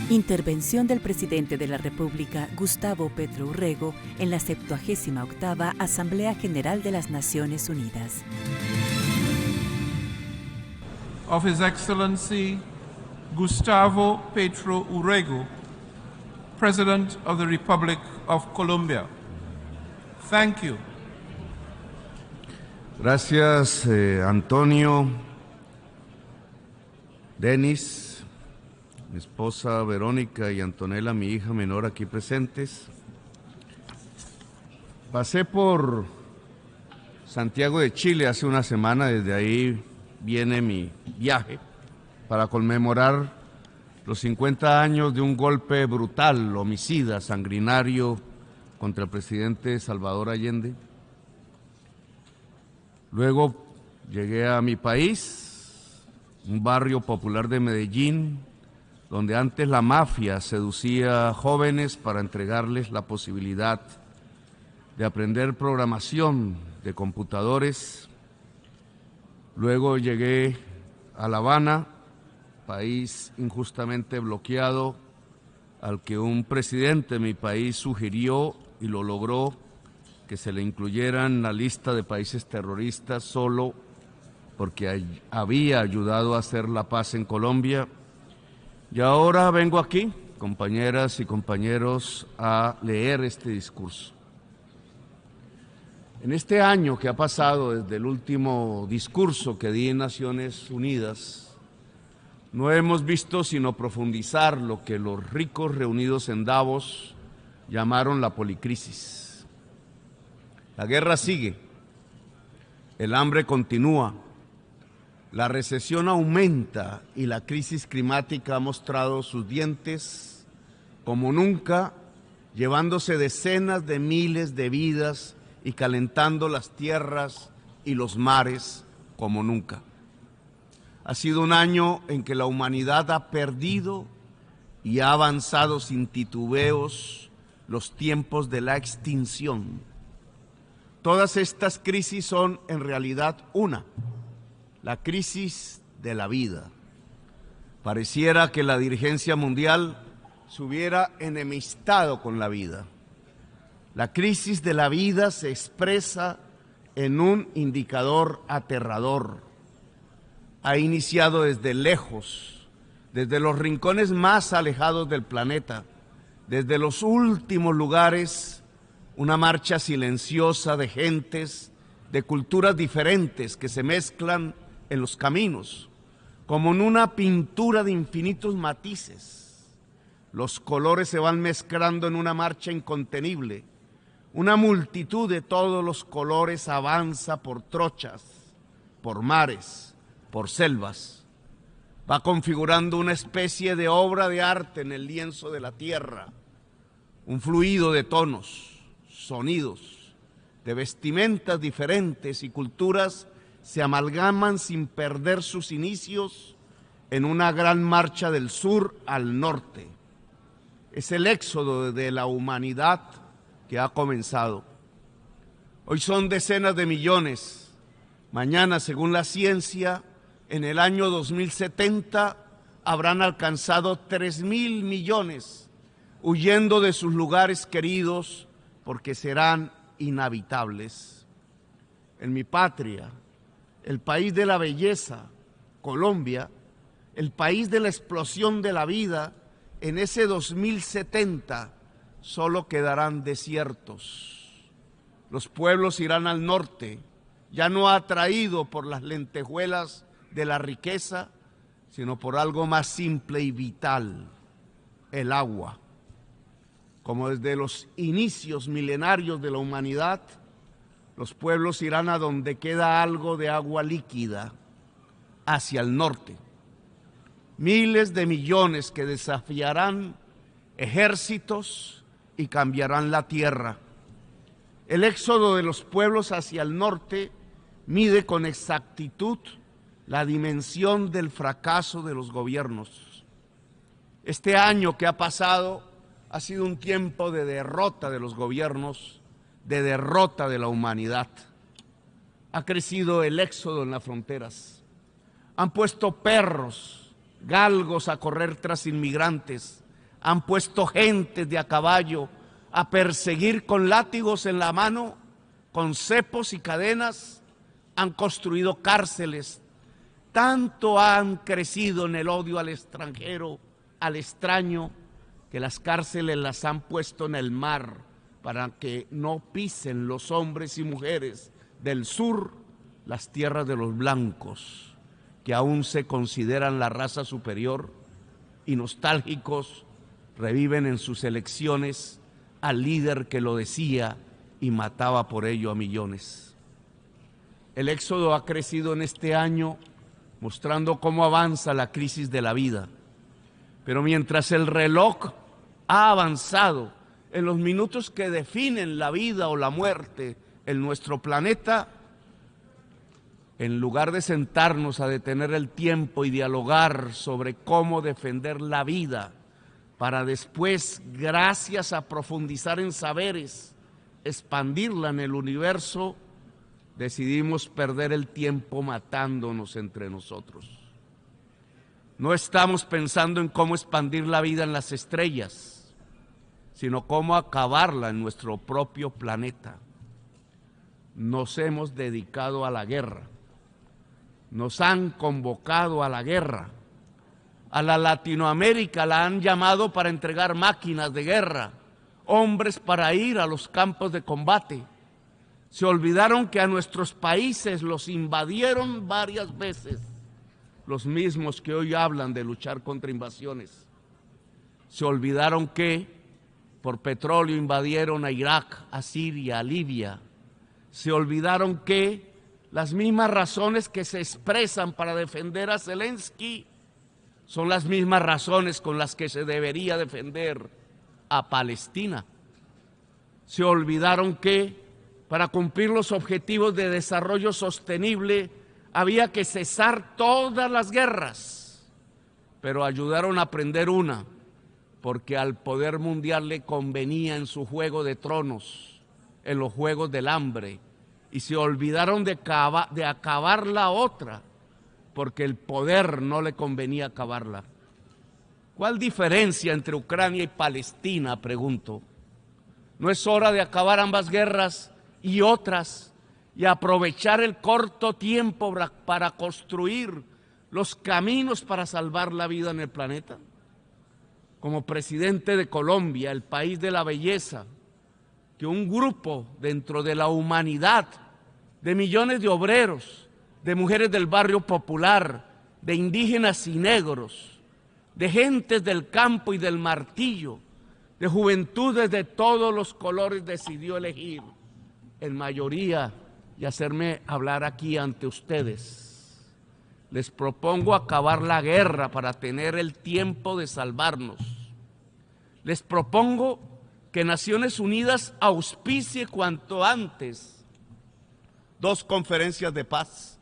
Intervención del presidente de la República, Gustavo Petro Urrego, en la 78ª Asamblea General de las Naciones Unidas. Of His Excellency Gustavo Petro Urrego, President of the Republic of Colombia. Thank you. Gracias, Antonio, Denis, mi esposa Verónica y Antonella, mi hija menor, aquí presentes. Pasé por Santiago de Chile hace una semana, desde ahí viene mi viaje para conmemorar los 50 años de un golpe brutal, homicida, sanguinario contra el presidente Salvador Allende. Luego llegué a mi país, un barrio popular de Medellín, donde antes la mafia seducía a jóvenes para entregarles la posibilidad de aprender programación de computadores. Luego llegué a La Habana, país injustamente bloqueado, al que un presidente de mi país sugirió y lo logró, que se le incluyera en la lista de países terroristas solo porque había ayudado a hacer la paz en Colombia. Y ahora vengo aquí, compañeras y compañeros, a leer este discurso. En este año que ha pasado desde el último discurso que di en Naciones Unidas, no hemos visto sino profundizar lo que los ricos reunidos en Davos llamaron la policrisis. La guerra sigue, el hambre continúa, la recesión aumenta y la crisis climática ha mostrado sus dientes como nunca, llevándose decenas de miles de vidas y calentando las tierras y los mares como nunca. Ha sido un año en que la humanidad ha perdido y ha avanzado sin titubeos los tiempos de la extinción. Todas estas crisis son en realidad una, la crisis de la vida. Pareciera que la dirigencia mundial se hubiera enemistado con la vida. La crisis de la vida se expresa en un indicador aterrador. Ha iniciado desde lejos, desde los rincones más alejados del planeta, desde los últimos lugares, una marcha silenciosa de gentes, de culturas diferentes que se mezclan en los caminos, como en una pintura de infinitos matices. Los colores se van mezclando en una marcha incontenible. Una multitud de todos los colores avanza por trochas, por mares, por selvas. Va configurando una especie de obra de arte en el lienzo de la tierra, un fluido de tonos, sonidos, de vestimentas diferentes y culturas se amalgaman sin perder sus inicios en una gran marcha del sur al norte. Es el éxodo de la humanidad que ha comenzado. Hoy son decenas de millones. Mañana, según la ciencia, en el año 2070 habrán alcanzado 3.000 millones, huyendo de sus lugares queridos porque serán inhabitables. En mi patria, el país de la belleza, Colombia, el país de la explosión de la vida, en ese 2070 solo quedarán desiertos. Los pueblos irán al norte, ya no atraído por las lentejuelas de la riqueza, sino por algo más simple y vital, el agua. Como desde los inicios milenarios de la humanidad, los pueblos irán a donde queda algo de agua líquida, hacia el norte. Miles de millones que desafiarán ejércitos y cambiarán la tierra. El éxodo de los pueblos hacia el norte mide con exactitud la dimensión del fracaso de los gobiernos. Este año que ha pasado ha sido un tiempo de derrota de los gobiernos, de derrota de la humanidad. Ha crecido el éxodo en las fronteras. Han puesto perros, galgos a correr tras inmigrantes, han puesto gentes de a caballo a perseguir con látigos en la mano, con cepos y cadenas, han construido cárceles. Tanto han crecido en el odio al extranjero, al extraño, que las cárceles las han puesto en el mar para que no pisen los hombres y mujeres del sur las tierras de los blancos, que aún se consideran la raza superior, y nostálgicos reviven en sus elecciones al líder que lo decía y mataba por ello a millones. El éxodo ha crecido en este año, mostrando cómo avanza la crisis de la vida. Pero mientras el reloj ha avanzado en los minutos que definen la vida o la muerte en nuestro planeta, en lugar de sentarnos a detener el tiempo y dialogar sobre cómo defender la vida, para después, gracias a profundizar en saberes, expandirla en el universo, decidimos perder el tiempo matándonos entre nosotros. No estamos pensando en cómo expandir la vida en las estrellas, sino cómo acabarla en nuestro propio planeta. Nos hemos dedicado a la guerra. Nos han convocado a la guerra. A la Latinoamérica la han llamado para entregar máquinas de guerra, hombres para ir a los campos de combate. Se olvidaron que a nuestros países los invadieron varias veces, los mismos que hoy hablan de luchar contra invasiones. Se olvidaron que por petróleo invadieron a Irak, a Siria, a Libia. Se olvidaron que las mismas razones que se expresan para defender a Zelensky son las mismas razones con las que se debería defender a Palestina. Se olvidaron que para cumplir los objetivos de desarrollo sostenible había que cesar todas las guerras, pero ayudaron a aprender una, porque al poder mundial le convenía en su juego de tronos, en los juegos del hambre, y se olvidaron de acabar la otra, porque el poder no le convenía acabarla. ¿Cuál diferencia entre Ucrania y Palestina?, pregunto. ¿No es hora de acabar ambas guerras y otras y aprovechar el corto tiempo para construir los caminos para salvar la vida en el planeta? Como presidente de Colombia, el país de la belleza, que un grupo dentro de la humanidad, de millones de obreros, de mujeres del barrio popular, de indígenas y negros, de gentes del campo y del martillo, de juventudes de todos los colores, decidió elegir en mayoría y hacerme hablar aquí ante ustedes. Les propongo acabar la guerra para tener el tiempo de salvarnos. Les propongo que Naciones Unidas auspicie cuanto antes 2 conferencias de paz.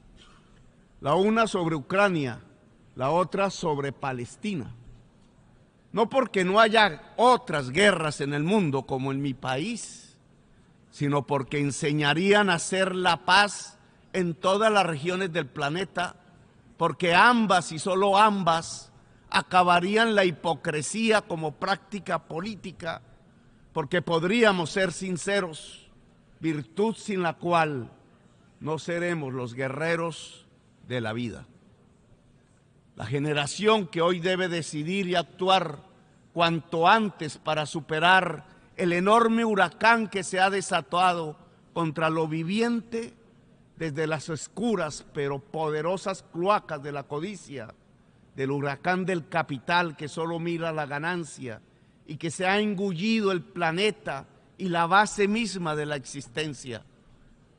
La una sobre Ucrania, la otra sobre Palestina. No porque no haya otras guerras en el mundo como en mi país, sino porque enseñarían a hacer la paz en todas las regiones del planeta, porque ambas y solo ambas acabarían la hipocresía como práctica política, porque podríamos ser sinceros, virtud sin la cual no seremos los guerreros de la vida. La generación que hoy debe decidir y actuar cuanto antes para superar el enorme huracán que se ha desatado contra lo viviente desde las oscuras pero poderosas cloacas de la codicia, del huracán del capital que solo mira la ganancia y que se ha engullido el planeta y la base misma de la existencia.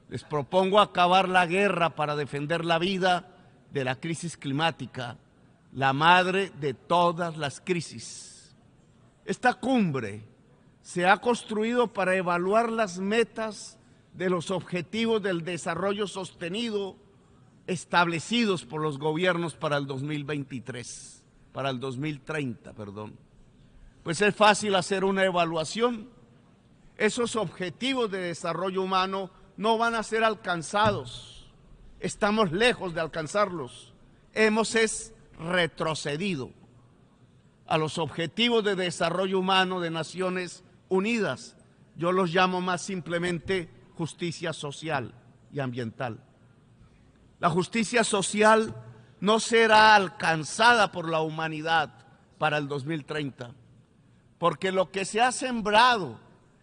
Les propongo acabar la guerra para defender la vida de la crisis climática, la madre de todas las crisis. Esta cumbre se ha construido para evaluar las metas de los objetivos del desarrollo sostenido establecidos por los gobiernos para el 2030, perdón. Pues es fácil hacer una evaluación. Esos objetivos de desarrollo humano no van a ser alcanzados. Estamos lejos de alcanzarlos. Hemos retrocedido. a los Objetivos de Desarrollo Humano de Naciones Unidas. Yo los llamo más simplemente justicia social y ambiental. La justicia social no será alcanzada por la humanidad para el 2030, porque lo que se ha sembrado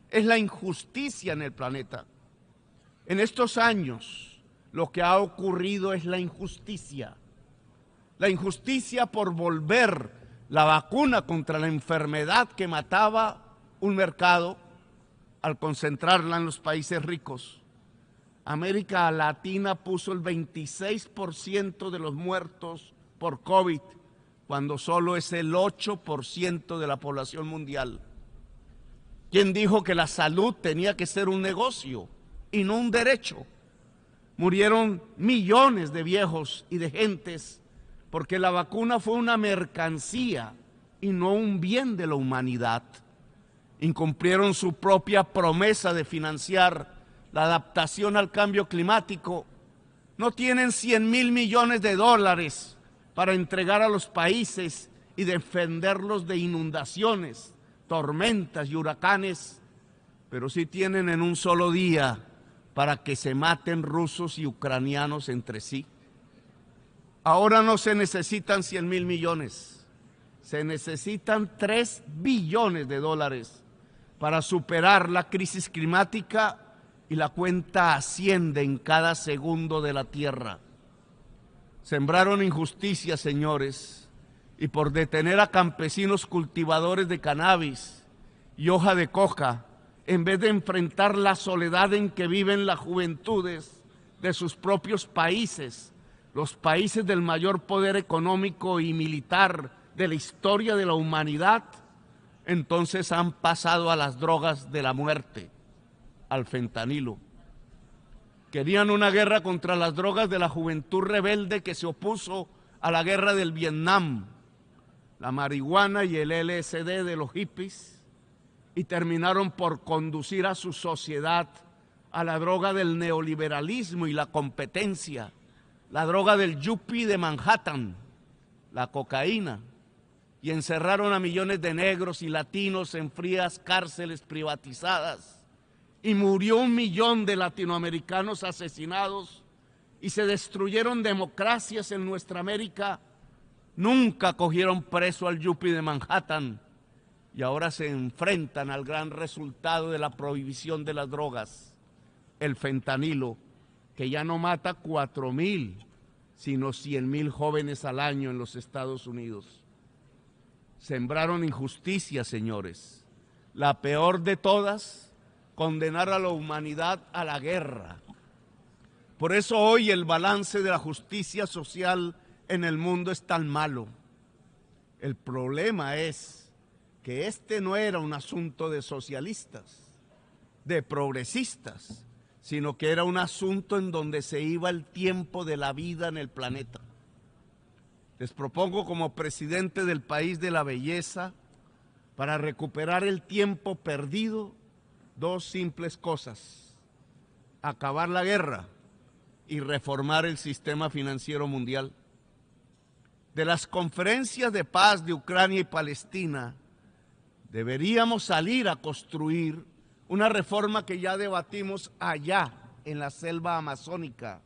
es la injusticia en el planeta. En estos años, lo que ha ocurrido es la injusticia por volver la vacuna contra la enfermedad que mataba un mercado al concentrarla en los países ricos. América Latina puso el 26% de los muertos por COVID, cuando solo es el 8% de la población mundial. ¿Quién dijo que la salud tenía que ser un negocio y no un derecho? Murieron millones de viejos y de gentes porque la vacuna fue una mercancía y no un bien de la humanidad. Incumplieron su propia promesa de financiar la adaptación al cambio climático. No tienen 100.000 millones de dólares para entregar a los países y defenderlos de inundaciones, tormentas y huracanes, pero sí tienen en un solo día para que se maten rusos y ucranianos entre sí. Ahora no se necesitan 100.000 millones, se necesitan 3 billones de dólares para superar la crisis climática, y la cuenta asciende en cada segundo de la tierra. Sembraron injusticia, señores, y por detener a campesinos cultivadores de cannabis y hoja de coca, en vez de enfrentar la soledad en que viven las juventudes de sus propios países, los países del mayor poder económico y militar de la historia de la humanidad, entonces han pasado a las drogas de la muerte, al fentanilo. Querían una guerra contra las drogas de la juventud rebelde que se opuso a la guerra del Vietnam, la marihuana y el LSD de los hippies, y terminaron por conducir a su sociedad a la droga del neoliberalismo y la competencia, la droga del yuppie de Manhattan, la cocaína, y encerraron a millones de negros y latinos en frías cárceles privatizadas, y murió 1 millón de latinoamericanos asesinados, y se destruyeron democracias en nuestra América. Nunca cogieron preso al yuppie de Manhattan, y ahora se enfrentan al gran resultado de la prohibición de las drogas, el fentanilo, que ya no mata 4.000, sino 100.000 jóvenes al año en los Estados Unidos. Sembraron injusticia, señores. La peor de todas, condenar a la humanidad a la guerra. Por eso hoy el balance de la justicia social en el mundo es tan malo. El problema es que este no era un asunto de socialistas, de progresistas, sino que era un asunto en donde se iba el tiempo de la vida en el planeta. Les propongo como presidente del país de la belleza, para recuperar el tiempo perdido, 2 simples cosas: acabar la guerra y reformar el sistema financiero mundial. De las conferencias de paz de Ucrania y Palestina, deberíamos salir a construir una reforma que ya debatimos allá en la selva amazónica,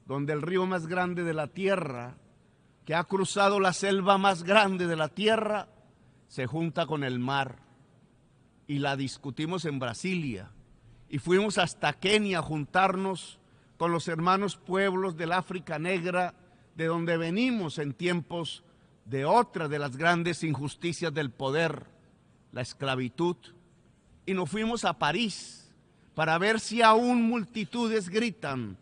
donde el río más grande de la tierra, que ha cruzado la selva más grande de la tierra, se junta con el mar. Y la discutimos en Brasilia, y fuimos hasta Kenia a juntarnos con los hermanos pueblos del África Negra, de donde venimos en tiempos de otra de las grandes injusticias del poder, la esclavitud. Y nos fuimos a París para ver si aún multitudes gritan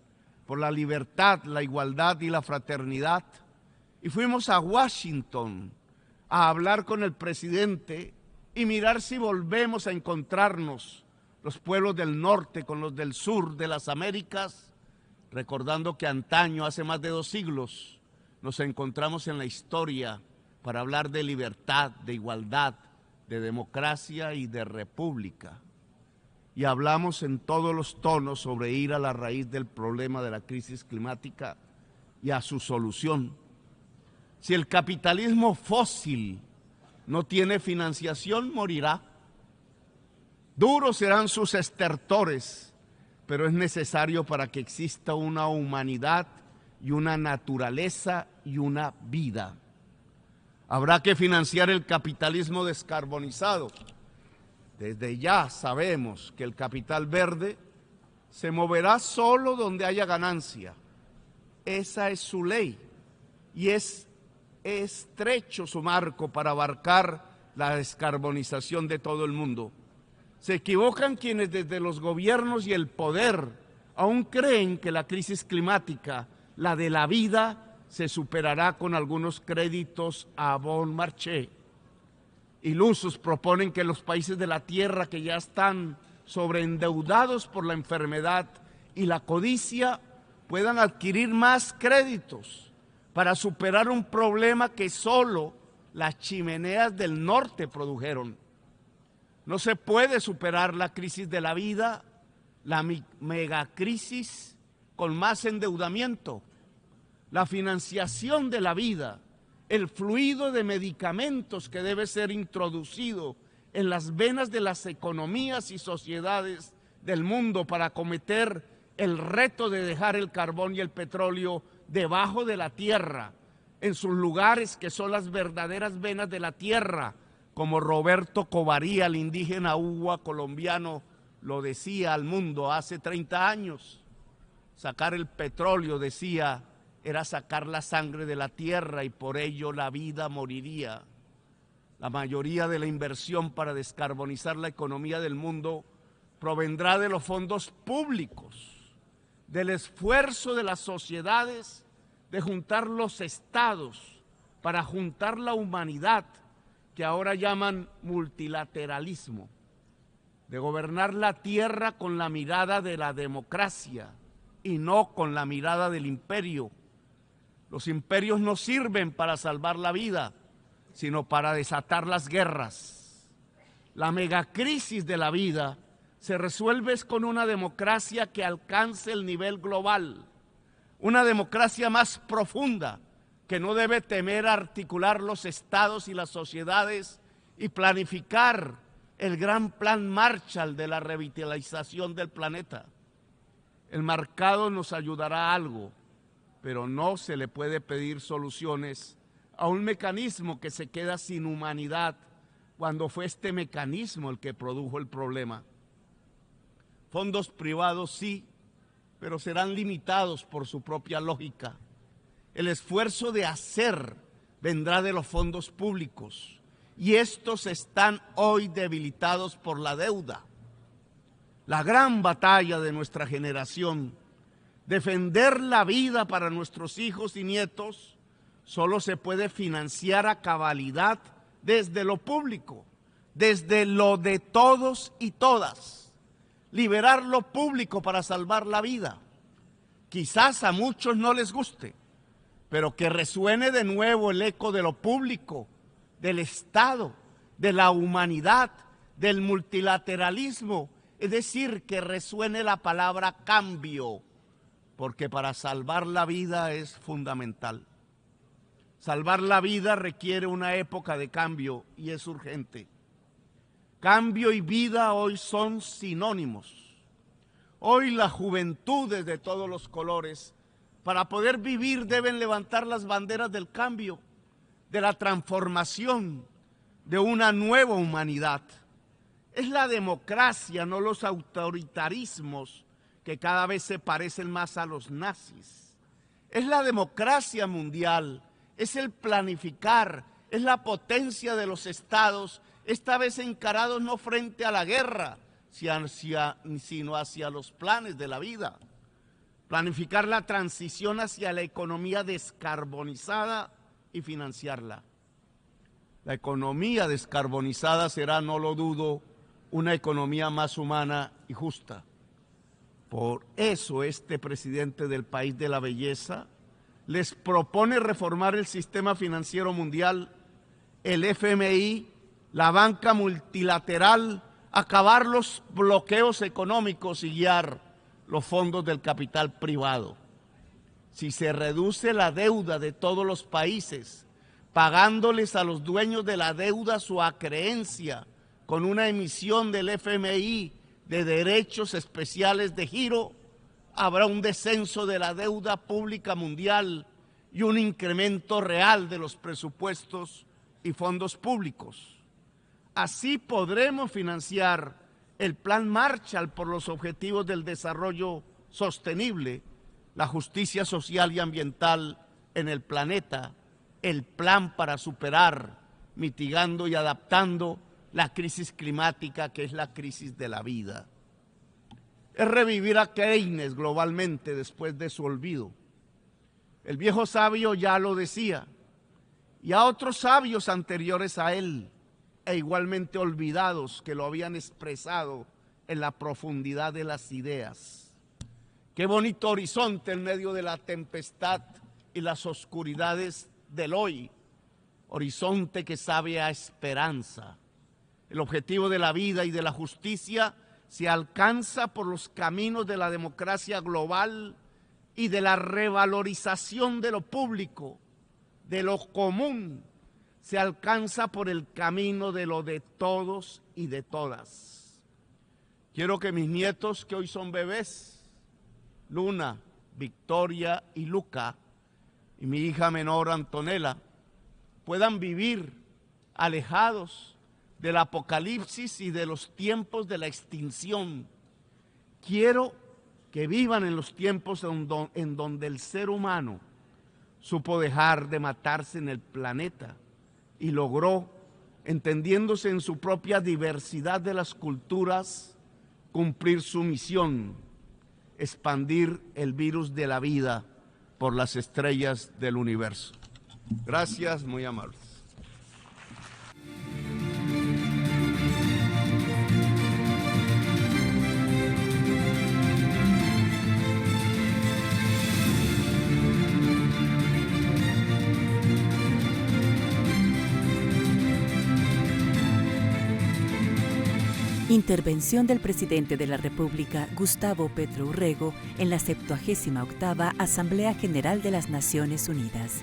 por la libertad, la igualdad y la fraternidad. Y fuimos a Washington a hablar con el presidente y mirar si volvemos a encontrarnos los pueblos del norte con los del sur de las Américas, recordando que antaño, hace más de 2 siglos, nos encontramos en la historia para hablar de libertad, de igualdad, de democracia y de república. Y hablamos en todos los tonos sobre ir a la raíz del problema de la crisis climática y a su solución. Si el capitalismo fósil no tiene financiación, morirá. Duros serán sus estertores, pero es necesario para que exista una humanidad y una naturaleza y una vida. Habrá que financiar el capitalismo descarbonizado. Desde ya sabemos que el capital verde se moverá solo donde haya ganancia. Esa es su ley y es estrecho su marco para abarcar la descarbonización de todo el mundo. Se equivocan quienes desde los gobiernos y el poder aún creen que la crisis climática, la de la vida, se superará con algunos créditos a bon marché. Ilusos proponen que los países de la tierra que ya están sobreendeudados por la enfermedad y la codicia puedan adquirir más créditos para superar un problema que solo las chimeneas del norte produjeron. No se puede superar la crisis de la vida, la megacrisis, con más endeudamiento. La financiación de la vida, el fluido de medicamentos que debe ser introducido en las venas de las economías y sociedades del mundo para acometer el reto de dejar el carbón y el petróleo debajo de la tierra, en sus lugares que son las verdaderas venas de la tierra, como Roberto Covaría, el indígena Uwa colombiano, lo decía al mundo hace 30 años. Sacar el petróleo, decía, era sacar la sangre de la tierra y por ello la vida moriría. La mayoría de la inversión para descarbonizar la economía del mundo provendrá de los fondos públicos, del esfuerzo de las sociedades de juntar los estados para juntar la humanidad, que ahora llaman multilateralismo, de gobernar la tierra con la mirada de la democracia y no con la mirada del imperio. Los imperios no sirven para salvar la vida, sino para desatar las guerras. La megacrisis de la vida se resuelve con una democracia que alcance el nivel global, una democracia más profunda, que no debe temer articular los estados y las sociedades y planificar el gran plan Marshall de la revitalización del planeta. El mercado nos ayudará a algo, pero no se le puede pedir soluciones a un mecanismo que se queda sin humanidad cuando fue este mecanismo el que produjo el problema. Fondos privados sí, pero serán limitados por su propia lógica. El esfuerzo de hacer vendrá de los fondos públicos y estos están hoy debilitados por la deuda. La gran batalla de nuestra generación, defender la vida para nuestros hijos y nietos, solo se puede financiar a cabalidad desde lo público, desde lo de todos y todas. Liberar lo público para salvar la vida. Quizás a muchos no les guste, pero que resuene de nuevo el eco de lo público, del Estado, de la humanidad, del multilateralismo, es decir, que resuene la palabra cambio, porque para salvar la vida es fundamental. Salvar la vida requiere una época de cambio y es urgente. Cambio y vida hoy son sinónimos. Hoy las juventudes de todos los colores, para poder vivir, deben levantar las banderas del cambio, de la transformación, de una nueva humanidad. Es la democracia, no los autoritarismos que cada vez se parecen más a los nazis. Es la democracia mundial, es el planificar, es la potencia de los estados, esta vez encarados no frente a la guerra, sino hacia los planes de la vida. Planificar la transición hacia la economía descarbonizada y financiarla. La economía descarbonizada será, no lo dudo, una economía más humana y justa. Por eso este presidente del país de la belleza les propone reformar el sistema financiero mundial, el FMI, la banca multilateral, acabar los bloqueos económicos y guiar los fondos del capital privado. Si se reduce la deuda de todos los países, pagándoles a los dueños de la deuda su acreencia con una emisión del FMI de derechos especiales de giro, habrá un descenso de la deuda pública mundial y un incremento real de los presupuestos y fondos públicos. Así podremos financiar el Plan Marshall por los objetivos del desarrollo sostenible, la justicia social y ambiental en el planeta, el plan para superar, mitigando y adaptando la crisis climática, que es la crisis de la vida. Es revivir a Keynes globalmente después de su olvido. El viejo sabio ya lo decía, y a otros sabios anteriores a él, e igualmente olvidados, que lo habían expresado en la profundidad de las ideas. Qué bonito horizonte en medio de la tempestad y las oscuridades del hoy, horizonte que sabe a esperanza. El objetivo de la vida y de la justicia se alcanza por los caminos de la democracia global y de la revalorización de lo público, de lo común. Se alcanza por el camino de lo de todos y de todas. Quiero que mis nietos, que hoy son bebés, Luna, Victoria y Luca, y mi hija menor Antonella, puedan vivir alejados del apocalipsis y de los tiempos de la extinción. Quiero que vivan en los tiempos en donde el ser humano supo dejar de matarse en el planeta y logró, entendiéndose en su propia diversidad de las culturas, cumplir su misión, expandir el virus de la vida por las estrellas del universo. Gracias, muy amables. Intervención del presidente de la República, Gustavo Petro Urrego, en la 78ª Asamblea General de las Naciones Unidas.